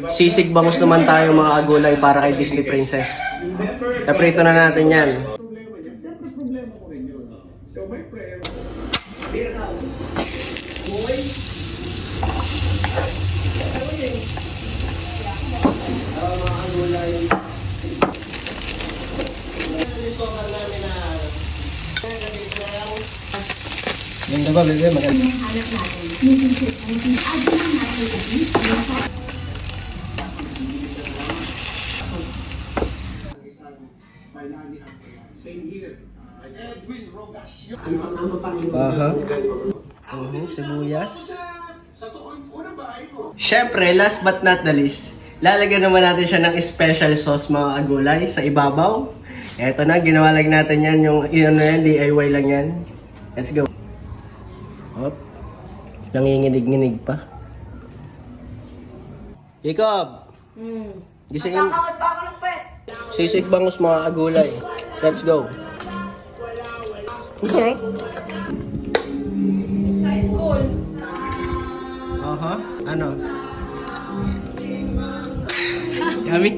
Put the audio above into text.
Sisig bangus naman tayo mga agulay para kay Disney Princess. Naprito na natin yan. Ganda ba, bebe? Maganda. Aha. Sibuyas. Syempre, last but not the least, lalagyan naman natin siya ng special sauce mga agulay sa ibabaw. Eto na, ginawa lang natin yan, yung DIY lang yan. Let's go. Hop. Nanginginig-nginig pa. Jacob! Gisingin. Nakakawat pa ako ng pet. Sisig bangus mga agulay. Let's go. Sarap. Sa school. Aha. Ano? Yummy.